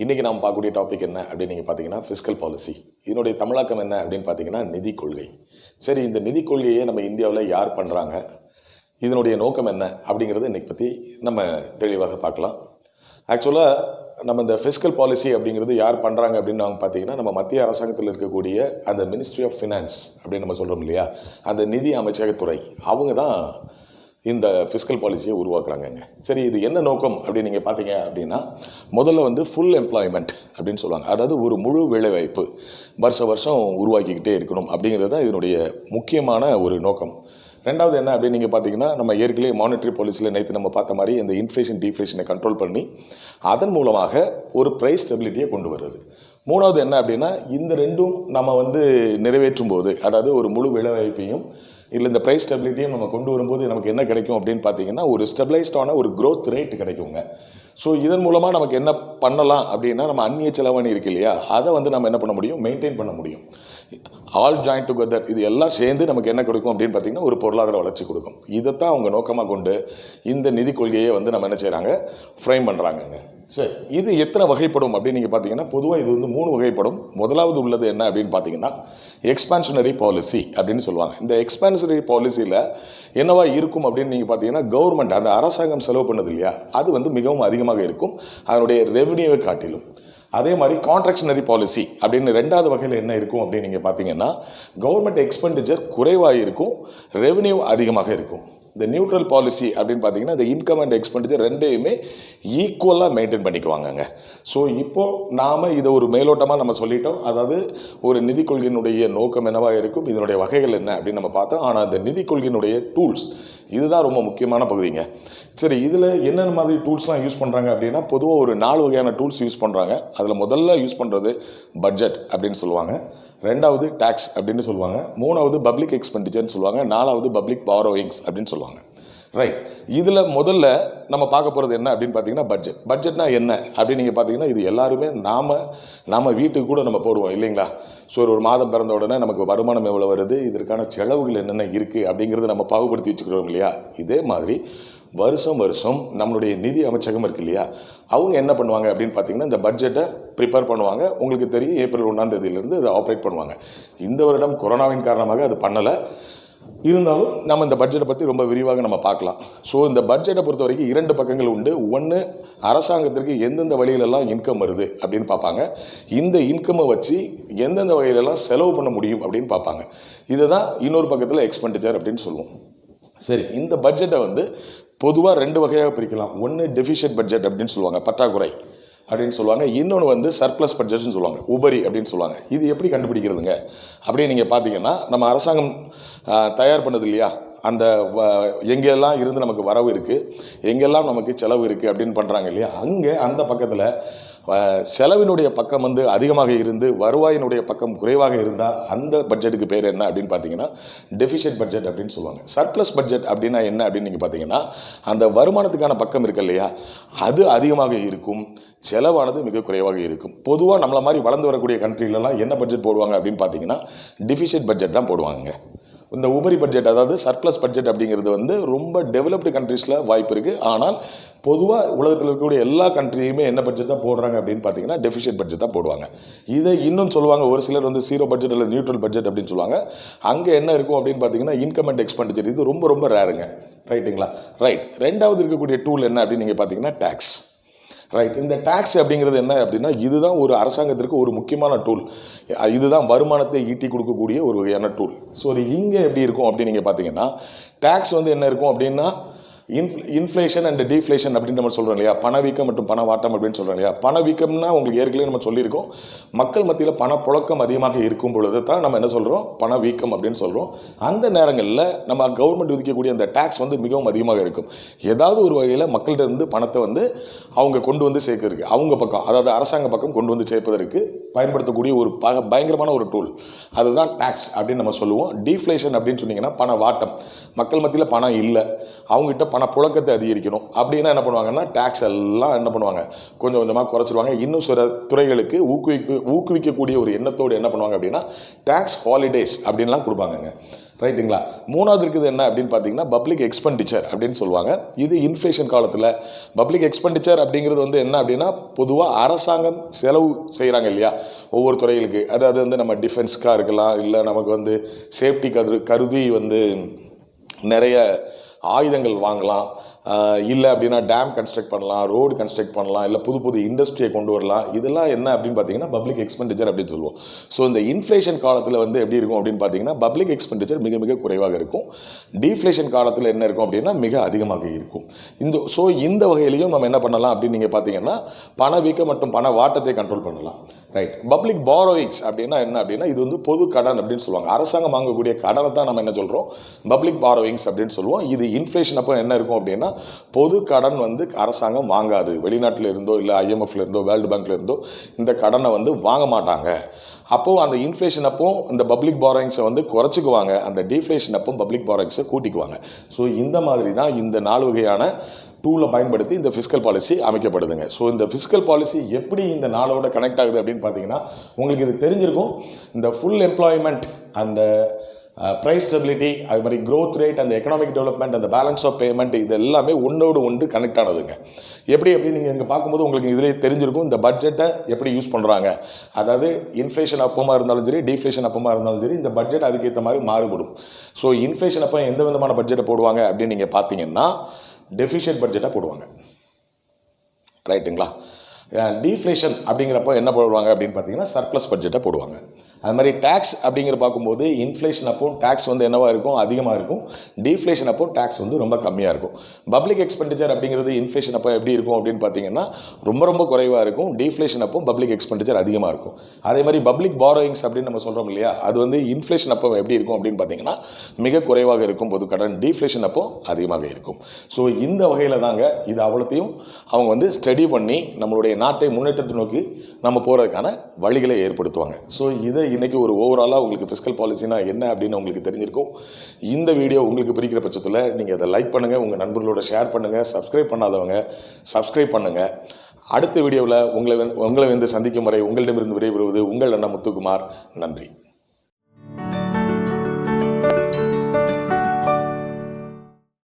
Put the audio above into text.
இன்றைக்கி நாம் பார்க்கக்கூடிய டாபிக் என்ன அப்படின்னு நீங்கள் பார்த்தீங்கன்னா ஃபிஸ்கல் பாலிசி. இதனுடைய தமிழாக்கம் என்ன அப்படின்னு பார்த்தீங்கன்னா நிதி கொள்கை. சரி, இந்த நிதி கொள்கையை நம்ம இந்தியாவில் யார் பண்ணுறாங்க, இதனுடைய நோக்கம் என்ன அப்படிங்கிறத இன்றைக்கி பற்றி நம்ம தெளிவாக பார்க்கலாம். ஆக்சுவலாக நம்ம இந்த ஃபிஸ்கல் பாலிசி அப்படிங்கிறது யார் பண்ணுறாங்க அப்படின்னு நாங்கள் பார்த்தீங்கன்னா நம்ம மத்திய அரசாங்கத்தில் இருக்கக்கூடிய அந்த மினிஸ்ட்ரி ஆஃப் ஃபினான்ஸ் அப்படின்னு நம்ம சொல்கிறோம் இல்லையா, அந்த நிதி அமைச்சகத்துறை, அவங்க தான் இந்த ஃபிஸ்கல் பாலிசியை உருவாக்குறாங்கங்க. சரி, இது என்ன நோக்கம் அப்படின்னு நீங்கள் பார்த்தீங்க அப்படின்னா, முதல்ல வந்து ஃபுல் எம்ப்ளாய்மெண்ட் அப்படின்னு சொல்லுவாங்க. அதாவது ஒரு முழு வேலைவாய்ப்பு வருஷம் உருவாக்கிக்கிட்டே இருக்கணும் அப்படிங்கிறது தான் இதனுடைய முக்கியமான ஒரு நோக்கம். ரெண்டாவது என்ன அப்படின்னு நீங்கள் பார்த்தீங்கன்னா, நம்ம ஏற்கனவே மானிட்டரி பாலிசியில் நேற்று நம்ம பார்த்த மாதிரி இந்த இன்ஃப்ளேஷன் டீஃப்ளேஷனை கண்ட்ரோல் பண்ணி அதன் மூலமாக ஒரு ப்ரைஸ் ஸ்டெபிலிட்டியை கொண்டு வர்றது. மூணாவது என்ன அப்படின்னா, இந்த ரெண்டும் நம்ம வந்து நிறைவேற்றும் போது, அதாவது ஒரு முழு வேலைவாய்ப்பையும் இல்லை இந்த ப்ரைஸ் ஸ்டெபிலிட்டியும் நம்ம கொண்டு வரும்போது நமக்கு என்ன கிடைக்கும் அப்படின்னு பார்த்தீங்கன்னா, ஒரு ஸ்டெபிளைஸ்டான ஒரு க்ரோத் ரேட் கிடைக்குங்க. ஸோ இதன் மூலமாக நமக்கு என்ன பண்ணலாம் அப்படின்னா, நம்ம அந்நிய செலவாணி இருக்கு இல்லையா, அதை வந்து நம்ம என்ன பண்ண முடியும், மெயின்டைன் பண்ண முடியும். ஆல் ஜாயின் டுகெதர் இது எல்லாம் சேர்ந்து நமக்கு என்ன கொடுக்கும் அப்படின்னு பார்த்தீங்கன்னா, ஒரு பொருளாதார வளர்ச்சி கொடுக்கும். இதைத்தான் அவங்க நோக்கமாக கொண்டு இந்த நிதி கொள்கையை வந்து நம்ம என்ன செய்கிறாங்க, ஃப்ரேம் பண்ணுறாங்கங்க. சரி, இது எத்தனை வகைப்படும் அப்படின்னு நீங்கள் பார்த்தீங்கன்னா, பொதுவாக இது வந்து 3 வகைப்படும். முதலாவது உள்ளது என்ன அப்படின்னு பார்த்தீங்கன்னா, எக்ஸ்பான்ஷனரி பாலிசி அப்படின்னு சொல்லுவாங்க. இந்த எக்ஸ்பான்ஷனரி பாலிசியில் என்னவா இருக்கும் அப்படின்னு நீங்கள் பார்த்தீங்கன்னா, கவர்மெண்ட் அந்த அரசாங்கம் செலவு பண்ணது இல்லையா, அது வந்து மிகவும் அதிகமாக இருக்கும் அதனுடைய ரெவன்யூவை காட்டிலும். அதே மாதிரி கான்ட்ராக்ஷனரி பாலிசி அப்படின்னு ரெண்டாவது வகையில் என்ன இருக்கும் அப்படின்னு நீங்கள் பார்த்தீங்கன்னா, கவர்மெண்ட் எக்ஸ்பெண்டிச்சர் குறைவாக இருக்கும், ரெவன்யூ அதிகமாக இருக்கும். இந்த நியூட்ரல் பாலிசி அப்படின்னு பார்த்தீங்கன்னா, இந்த இன்கம் அண்ட் எக்ஸ்பெண்டிச்சர் ரெண்டையுமே ஈக்குவலாக மெயின்டைன் பண்ணிக்குவாங்கங்க. ஸோ இப்போது நாம் இதை ஒரு மேலோட்டமாக நம்ம சொல்லிட்டோம். அதாவது ஒரு நிதி கொள்கையினுடைய நோக்கம் என்னவாக இருக்கும், இதனுடைய வகைகள் என்ன அப்படின்னு நம்ம பார்த்தோம். ஆனால் அந்த நிதி கொள்கையினுடைய டூல்ஸ் இதுதான் ரொம்ப முக்கியமான பகுதிங்க. சரி, இதில் என்னென்ன மாதிரி டூல்ஸ்லாம் யூஸ் பண்ணுறாங்க அப்படின்னா, பொதுவாக ஒரு 4 வகையான டூல்ஸ் யூஸ் பண்ணுறாங்க. அதில் முதல்ல யூஸ் பண்ணுறது பட்ஜெட் அப்படின்னு சொல்லுவாங்க, ரெண்டாவது டேக்ஸ் அப்படின்னு சொல்லுவாங்க, மூணாவது பப்ளிக் எக்ஸ்பெண்டிச்சர்னு சொல்லுவாங்க, நாலாவது பப்ளிக் பாரோயிங்ஸ் அப்படின்னு சொல்லுவாங்க. ரைட், இதில் முதல்ல நம்ம பார்க்க போகிறது என்ன அப்படின்னு பார்த்தீங்கன்னா, பட்ஜெட். பட்ஜெட்னா என்ன அப்படின்னு நீங்கள் பார்த்தீங்கன்னா, இது எல்லாருமே நாம் வீட்டுக்கு கூட நம்ம போடுவோம் இல்லைங்களா. ஸோ ஒரு மாதம் பிறந்த உடனே நமக்கு வருமானம் எவ்வளோ வருது, இதற்கான செலவுகள் என்னென்ன இருக்குது அப்படிங்கிறத நம்ம பாகுபடுத்தி வச்சுக்கிறோம் இல்லையா. இதே மாதிரி வருஷம் நம்மளுடைய நிதி அமைச்சகம் இருக்கு இல்லையா, அவங்க என்ன பண்ணுவாங்க அப்படின்னு பார்த்தீங்கன்னா, இந்த பட்ஜெட்டை ப்ரிப்பேர் பண்ணுவாங்க. உங்களுக்கு தெரியும், ஏப்ரல் 1ஆம் தேதியிலேருந்து அதை ஆப்ரேட் பண்ணுவாங்க. இந்த வருடம் கொரோனாவின் காரணமாக அது பண்ணலை. இருந்தாலும் நம்ம இந்த பட்ஜெட்டை பற்றி ரொம்ப விரிவாக நம்ம பார்க்கலாம். ஸோ இந்த பட்ஜெட்டை பொறுத்த வரைக்கும் 2 பக்கங்கள் உண்டு. ஒன்று, அரசாங்கத்திற்கு எந்தெந்த வழியிலெல்லாம் இன்கம் வருது அப்படின்னு பார்ப்பாங்க. இந்த இன்கம்மை வச்சு எந்தெந்த வகையிலெல்லாம் செலவு பண்ண முடியும் அப்படின்னு பார்ப்பாங்க. இதை தான் இன்னொரு பக்கத்தில் எக்ஸ்பெண்டிச்சர் அப்படின்னு சொல்லுவோம். சரி, இந்த பட்ஜெட்டை வந்து பொதுவாக 2 வகையாக பிரிக்கலாம். ஒன்று டெஃபிஷியன்ட் பட்ஜெட் அப்படின்னு சொல்லுவாங்க, பற்றாக்குறை அப்படின்னு சொல்லுவாங்க. இன்னொன்று வந்து சர்ப்ளஸ் பட்ஜெட்னு சொல்லுவாங்க, உபரி அப்படின்னு சொல்லுவாங்க. இது எப்படி கண்டுபிடிக்கிறதுங்க அப்படின்னு நீங்கள் பார்த்தீங்கன்னா, நம்ம அரசாங்கம் தயார் பண்ணது இல்லையா, அந்த எங்கெல்லாம் இருந்து நமக்கு வரவு இருக்குது, எங்கெல்லாம் நமக்கு செலவு இருக்குது அப்படின்னு பண்ணுறாங்க இல்லையா, அங்கே அந்த பக்கத்தில் செலவினுடைய பக்கம் வந்து அதிகமாக இருந்து வருவாயினுடைய பக்கம் குறைவாக இருந்தால் அந்த பட்ஜெட்டுக்கு பேர் என்ன அப்படின்னு பார்த்தீங்கன்னா, டெஃபிஷியன்ட் பட்ஜெட் அப்படின்னு சொல்லுவாங்க. சர்ப்ளஸ் பட்ஜெட் அப்படின்னா என்ன அப்படின்னு நீங்கள் பார்த்தீங்கன்னா, அந்த வருமானத்துக்கான பக்கம் இருக்கு இல்லையா, அது அதிகமாக இருக்கும், செலவானது மிக குறைவாக இருக்கும். பொதுவாக நம்மளை மாதிரி வளர்ந்து வரக்கூடிய கண்ட்ரிலலாம் என்ன பட்ஜெட் போடுவாங்க அப்படின்னு பார்த்தீங்கன்னா, டெஃபிஷியன்ட் பட்ஜெட் தான் போடுவாங்க. இந்த உபரி பட்ஜெட், அதாவது சர்ப்ளஸ் பட்ஜெட் அப்படிங்கிறது வந்து ரொம்ப டெவலப்டு கண்ட்ரீஸில் வாய்ப்பு இருக்குது. ஆனால் பொதுவாக உலகத்தில் இருக்கக்கூடிய எல்லா கண்ட்ரியுமே என்ன பட்ஜெட் தான் போடுறாங்க அப்படின்னு பார்த்தீங்கன்னா, டெஃபிஷியன்ட் பட்ஜெட் தான் போடுவாங்க. இதை இன்னும் சொல்லுவாங்க, ஒரு சிலர் வந்து ஜீரோ பட்ஜெட் இல்லை நியூட்ரல் பட்ஜெட் அப்படின்னு சொல்லுவாங்க. அங்கே என்ன இருக்கும் அப்படின்னு பார்த்தீங்கன்னா, இன்கம் அண்ட் எக்ஸ்பெண்டிச்சர், இது ரொம்ப ரேருங்க. ரைட்டுங்களா. ரைட், ரெண்டாவது இருக்கக்கூடிய டூல் என்ன அப்படின்னு நீங்கள் பார்த்தீங்கன்னா, டேக்ஸ். ரைட், இந்த டேக்ஸ் அப்படிங்கிறது என்ன அப்படின்னா, இதுதான் ஒரு அரசாங்கத்திற்கு ஒரு முக்கியமான டூல். இதுதான் வருமானத்தை ஈட்டி கொடுக்கக்கூடிய ஒரு வகையான டூல். ஸோ இங்கே எப்படி இருக்கும் அப்படின்னு நீங்கள் பார்த்தீங்கன்னா, டேக்ஸ் வந்து என்ன இருக்கும் அப்படின்னா, இன்ஃப்ளேஷன் அண்ட் டீஃப்ளேஷன் அப்படின்னு நம்ம சொல்கிறோம் இல்லையா, பணவீக்கம் மற்றும் பணவாட்டம் அப்படின்னு சொல்கிறோம் இல்லையா. பணவீக்கம்னா உங்களுக்கு ஏற்கனவே நம்ம சொல்லியிருக்கோம், மக்கள் மத்தியில் பணப்புழக்கம் அதிகமாக இருக்கும் பொழுது தான் நம்ம என்ன சொல்கிறோம், பணவீக்கம் அப்படின்னு சொல்கிறோம். அந்த நேரங்களில் நம்ம கவர்மெண்ட் விதிக்கக்கூடிய அந்த டேக்ஸ் வந்து மிகவும் அதிகமாக இருக்கும். ஏதாவது ஒரு வகையில் மக்கள்கிட்ட இருந்து பணத்தை வந்து அவங்க கொண்டு வந்து சேர்க்கறதுக்கு, அவங்க பக்கம், அதாவது அரசாங்க பக்கம் கொண்டு வந்து சேர்ப்பதற்கு பயன்படுத்தக்கூடிய ஒரு பயங்கரமான ஒரு டூல், அதுதான் டேக்ஸ் அப்படின்னு நம்ம சொல்லுவோம். டீஃப்ளேஷன் அப்படின்னு சொன்னீங்கன்னா, பணவாட்டம், மக்கள் மத்தியில் பணம் இல்லை, அவங்ககிட்ட பணப்புழக்கத்தை அதிகரிக்கணும் அப்படின்னா என்ன பண்ணுவாங்கன்னா, டேக்ஸ் எல்லாம் என்ன பண்ணுவாங்க, கொஞ்சம் கொஞ்சமாக குறைச்சிருவாங்க. இன்னும் சில துறைகளுக்கு ஊக்குவிக்கக்கூடிய ஒரு எண்ணத்தோடு என்ன பண்ணுவாங்க அப்படின்னா, டேக்ஸ் ஹாலிடேஸ் அப்படின்லாம் கொடுப்பாங்கங்க. ரைட்டுங்களா. மூணாவது இருக்குது என்ன அப்படின்னு பார்த்தீங்கன்னா பப்ளிக் எக்ஸ்பெண்டிச்சர் அப்படின்னு சொல்லுவாங்க. இது இன்ஃப்ளேஷன் காலத்தில் பப்ளிக் எக்ஸ்பெண்டிச்சர் அப்படிங்கிறது வந்து என்ன அப்படின்னா பொதுவாக அரசாங்கம் செலவு செய்கிறாங்க இல்லையா ஒவ்வொரு துறைகளுக்கு. அதாவது வந்து நம்ம டிஃபென்ஸ்க்காக இருக்கலாம், இல்லை நமக்கு வந்து சேஃப்டி கருதி வந்து நிறைய ஆயுதங்கள் வாங்கலாம், இல்லை அப்படின்னா டேம் கன்ஸ்ட்ரக்ட் பண்ணலாம், ரோடு கன்ஸ்ட்ரக்ட் பண்ணலாம், இல்லை புது புது இண்டஸ்ட்ரியை கொண்டு வரலாம். இதெல்லாம் என்ன அப்படின்னு பார்த்தீங்கன்னா பப்ளிக் எக்ஸ்பெண்டிச்சர் அப்படின்னு சொல்லுவோம். ஸோ இந்த இன்ஃப்ளேஷன் காலத்தில் வந்து எப்படி இருக்கும் அப்படின்னு பார்த்தீங்கன்னா பப்ளிக் எக்ஸ்பெண்டிச்சர் மிக மிக குறைவாக இருக்கும். டீஃப்ளேஷன் காலத்தில் என்ன இருக்கும் அப்படின்னா மிக அதிகமாக இருக்கும். இந்த வகையிலையும் நம்ம என்ன பண்ணலாம் அப்படின்னு நீங்கள் பார்த்தீங்கன்னா பணவீக்கம் மற்றும் பண வாட்டத்தை கண்ட்ரோல் பண்ணலாம். ரைட். பப்ளிக் பாரோயிங்ஸ் அப்படின்னா என்ன அப்படின்னா இது வந்து பொது கடன் அப்படின்னு சொல்லுவாங்க. அரசாங்கம் வாங்கக்கூடிய கடனை தான் நம்ம என்ன சொல்கிறோம் பப்ளிக் பாரோயிங்ஸ் அப்படின்னு சொல்லுவோம். இது இன்ஃப்ளேஷன் அப்போ என்ன இருக்கும் அப்படின்னா பொது கடன் வந்து அரசாங்கம் வாங்காது. வெளிநாட்டில் இருந்தோ இல்லை IMFல இருந்தோ வேர்ல்டு பேங்க்ல இருந்தோ இந்த கடனை வந்து வாங்க மாட்டாங்க. அப்போது அந்த இன்ஃப்ளேஷன் அப்போ இந்த பப்ளிக் பாரோயிங்ஸை வந்து குறைச்சிக்குவாங்க, அந்த டீஃப்ளேஷன் அப்போ பப்ளிக் பாரோயிங்ஸை கூட்டிக்குவாங்க. ஸோ இந்த மாதிரி தான் இந்த 4 வகையான டூலை பயன்படுத்தி இந்த ஃபிஸ்கல் பாலிசி அமைக்கப்படுதுங்க. ஸோ இந்த ஃபிஸ்கல் பாலிசி எப்படி இந்த நாளோட கனெக்ட் ஆகுது அப்படின்னு பார்த்தீங்கன்னா உங்களுக்கு இது தெரிஞ்சிருக்கும். இந்த ஃபுல் எம்ப்ளாய்மெண்ட், அந்த ப்ரைஸ் ஸ்டெபிலிட்டி, அது மாதிரி க்ரோத் ரேட், அந்த எக்கனாமிக் டெவலப்மெண்ட், அந்த பேலன்ஸ் ஆஃப் பேமெண்ட், இது எல்லாமே ஒன்றோடு ஒன்று கனெக்ட் ஆனதுங்க. எப்படி நீங்கள் இங்கே பார்க்கும்போது உங்களுக்கு இதிலே தெரிஞ்சிருக்கும் இந்த பட்ஜெட்டை எப்படி யூஸ் பண்ணுறாங்க. அதாவது இன்ஃப்ளேஷன் அப்பமாக இருந்தாலும் சரி, டீஃப்ளேஷன் அப்பமாக இருந்தாலும் சரி, இந்த பட்ஜெட் அதுக்கேற்ற மாதிரி மாறுபடும். ஸோ இன்ஃப்ளேஷன் அப்போ எந்த விதமான பட்ஜெட்டை போடுவாங்க அப்படின்னு நீங்கள் பார்த்தீங்கன்னா டெஃபிஷியன்ட் பட்ஜெட்டாக போடுவாங்க. ரைட்டுங்களா. டீஃப்ளேஷன் அப்படிங்கிறப்போ என்ன போடுவாங்க அப்படின்னு பார்த்தீங்கன்னா சர்ப்ளஸ் பட்ஜெட்டை போடுவாங்க. அது மாதிரி டேக்ஸ் அப்படிங்கிற பார்க்கும்போது இன்ஃப்ளேஷன் அப்போ டேக்ஸ் வந்து என்னவாக இருக்கும், அதிகமாக இருக்கும். டீஃப்ளேஷன் அப்போ டேக்ஸ் வந்து ரொம்ப கம்மியாக இருக்கும். பப்ளிக் எக்ஸ்பெண்டிச்சர் அப்படிங்கிறது இன்ஃப்ளேஷன் அப்போ எப்படி இருக்கும் அப்படின்னு பார்த்தீங்கன்னா ரொம்ப ரொம்ப குறைவாக இருக்கும். டீஃப்ளேஷன் அப்போ பப்ளிக் எக்ஸ்பெண்டிச்சர் அதிகமாக இருக்கும். அதே மாதிரி பப்ளிக் பாரோயிங்ஸ் அப்படின்னு நம்ம சொல்கிறோம் இல்லையா, அது வந்து இன்ஃப்ளேஷன் அப்போ எப்படி இருக்கும் அப்படின்னு பார்த்தீங்கன்னா மிக குறைவாக இருக்கும் பொது கடன். டீஃப்ளேஷன் அப்போ அதிகமாக இருக்கும். ஸோ இந்த வகையில் தாங்க இது அவ்வளோத்தையும் அவங்க வந்து ஸ்டடி பண்ணி நம்மளுடைய நாட்டை முன்னேற்றத்தை நோக்கி நம்ம போகிறதுக்கான வழிகளை ஏற்படுத்துவாங்க. ஸோ இதை இன்றைக்கி ஒரு ஓவராலாக உங்களுக்கு ஃபிஸ்கல் பாலிசினா என்ன அப்படின்னு உங்களுக்கு தெரிஞ்சிருக்கும். இந்த வீடியோ உங்களுக்கு பிடிக்கிற பட்சத்தில் நீங்கள் அதை லைக் பண்ணுங்கள், உங்கள் நண்பர்களோட ஷேர் பண்ணுங்கள், சப்ஸ்கிரைப் பண்ணாதவங்க சப்ஸ்கிரைப் பண்ணுங்கள். அடுத்த வீடியோவில் உங்களை வந்து சந்திக்கும் வரை உங்களிடமிருந்து விடைபெறுவது உங்கள் அண்ணா முத்துக்குமார். நன்றி.